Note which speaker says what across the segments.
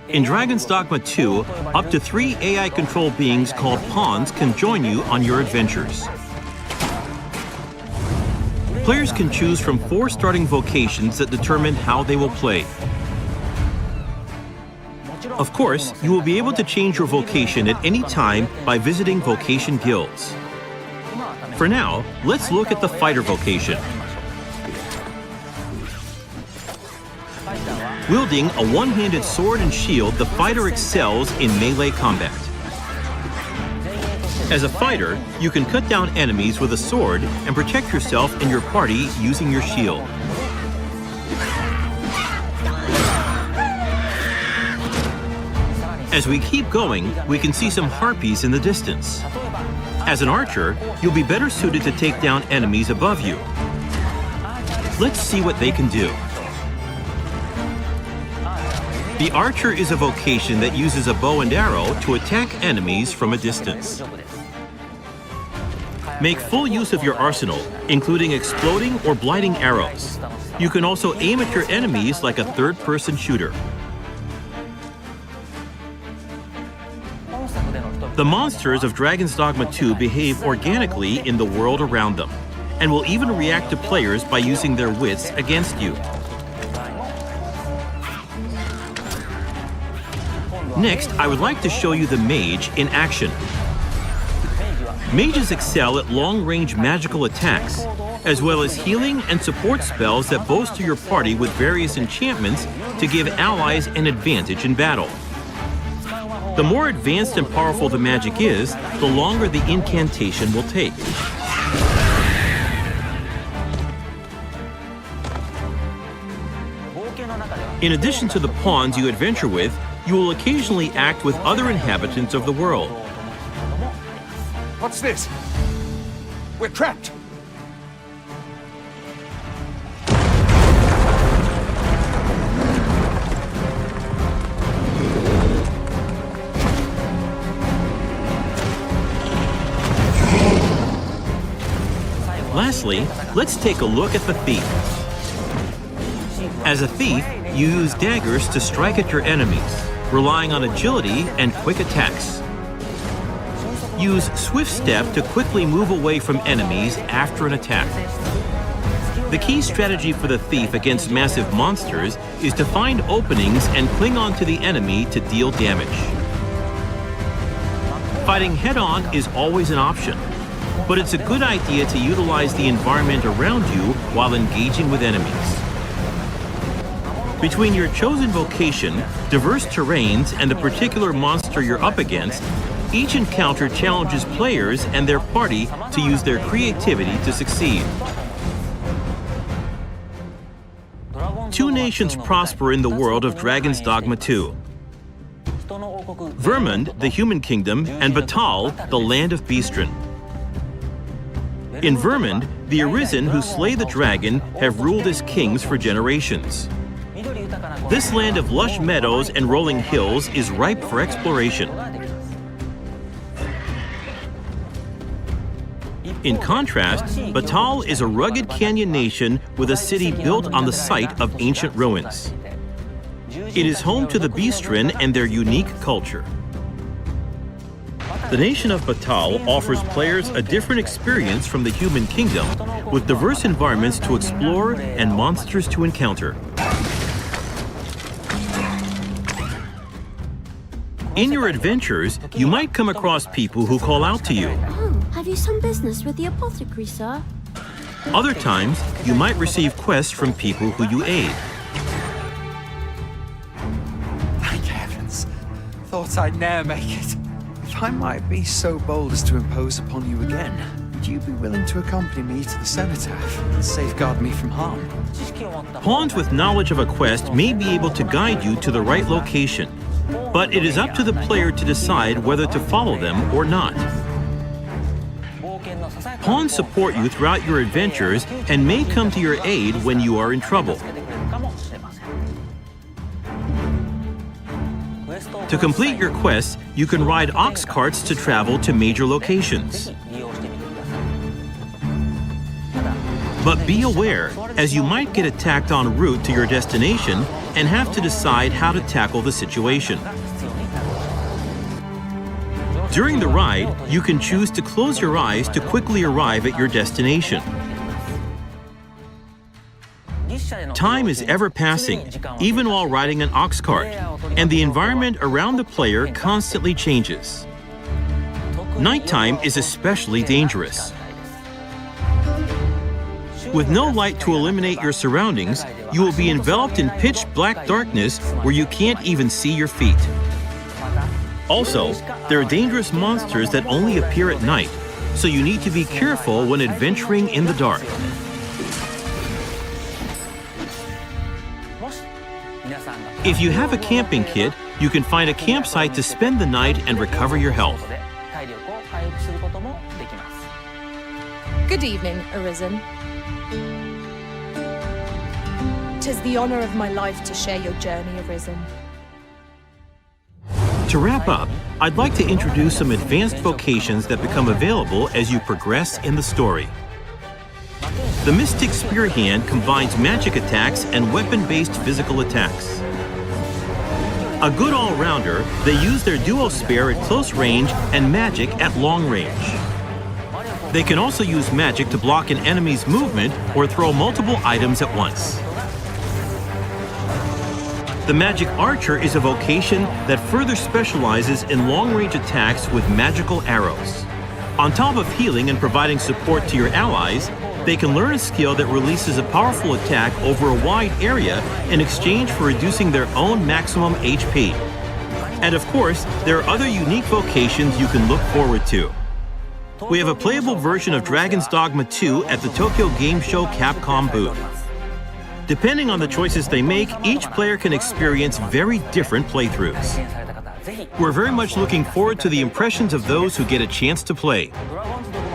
Speaker 1: In Dragon's Dogma II, up to 3 AI-controlled beings called pawns can join you on your adventures. Players can choose from 4 starting vocations that determine how they will play. Of course, you will be able to change your vocation at any time by visiting vocation guilds. For now, let's look at the fighter vocation. Wielding a one-handed sword and shield, the fighter excels in melee combat. As a fighter, you can cut down enemies with a sword and protect yourself and your party using your shield. As we keep going, we can see some harpies in the distance. As an archer, you'll be better suited to take down enemies above you. Let's see what they can do. The archer is a vocation that uses a bow and arrow to attack enemies from a distance. Make full use of your arsenal, including exploding or blighting arrows. You can also aim at your enemies like a third-person shooter. The monsters of Dragon's Dogma II behave organically in the world around them, and will even react to players by using their wits against you. Next, I would like to show you the mage in action. Mages excel at long-range magical attacks, as well as healing and support spells that bolster your party with various enchantments to give allies an advantage in battle. The more advanced and powerful the magic is, the longer the incantation will take. In addition to the pawns you adventure with, you will occasionally act with other inhabitants of the world.
Speaker 2: What's this? We're trapped!
Speaker 1: Lastly, let's take a look at the thief. As a thief, you use daggers to strike at your enemies, relying on agility and quick attacks. Use Swift Step to quickly move away from enemies after an attack. The key strategy for the thief against massive monsters is to find openings and cling on to the enemy to deal damage. Fighting head-on is always an option, but it's a good idea to utilize the environment around you while engaging with enemies. Between your chosen vocation, diverse terrains, and the particular monster you're up against, each encounter challenges players and their party to use their creativity to succeed. 2 nations prosper in the world of Dragon's Dogma II. Vermund, the human kingdom, and Batal, the land of Beastren. In Vermund, the Arisen who slay the dragon have ruled as kings for generations. This land of lush meadows and rolling hills is ripe for exploration. In contrast, Batal is a rugged canyon nation with a city built on the site of ancient ruins. It is home to the Beastren and their unique culture. The nation of Batal offers players a different experience from the human kingdom, with diverse environments to explore and monsters to encounter. In your adventures, you might come across people who call out to you.
Speaker 3: Oh, have you some business with the apothecary, sir?
Speaker 1: Other times, you might receive quests from people who you aid.
Speaker 2: Thank heavens. Thought I'd ne'er make it. If I might be so bold as to impose upon you again, would you be willing to accompany me to the cenotaph and safeguard me from harm?
Speaker 1: Pawns with knowledge of a quest may be able to guide you to the right location, but it is up to the player to decide whether to follow them or not. Pawns support you throughout your adventures and may come to your aid when you are in trouble. To complete your quests, you can ride ox carts to travel to major locations. But be aware, as you might get attacked en route to your destination and have to decide how to tackle the situation. During the ride, you can choose to close your eyes to quickly arrive at your destination. Time is ever passing, even while riding an ox cart, and the environment around the player constantly changes. Nighttime is especially dangerous. With no light to illuminate your surroundings, you will be enveloped in pitch black darkness where you can't even see your feet. Also, there are dangerous monsters that only appear at night, so you need to be careful when adventuring in the dark. If you have a camping kit, you can find a campsite to spend the night and recover your health.
Speaker 4: Good evening, Arisen. 'Tis the honor of my life to share your journey, Arisen.
Speaker 1: To wrap up, I'd like to introduce some advanced vocations that become available as you progress in the story. The Mystic Spear Hand combines magic attacks and weapon-based physical attacks. A good all-rounder, they use their duo spear at close range and magic at long range. They can also use magic to block an enemy's movement or throw multiple items at once. The Magic Archer is a vocation that further specializes in long-range attacks with magical arrows. On top of healing and providing support to your allies, they can learn a skill that releases a powerful attack over a wide area in exchange for reducing their own maximum HP. And of course, there are other unique vocations you can look forward to. We have a playable version of Dragon's Dogma II at the Tokyo Game Show Capcom booth. Depending on the choices they make, each player can experience very different playthroughs. We're very much looking forward to the impressions of those who get a chance to play.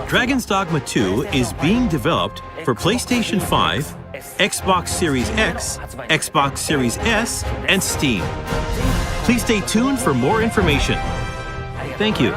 Speaker 1: Dragon's Dogma II is being developed for PlayStation 5, Xbox Series X, Xbox Series S, and Steam. Please stay tuned for more information. Thank you.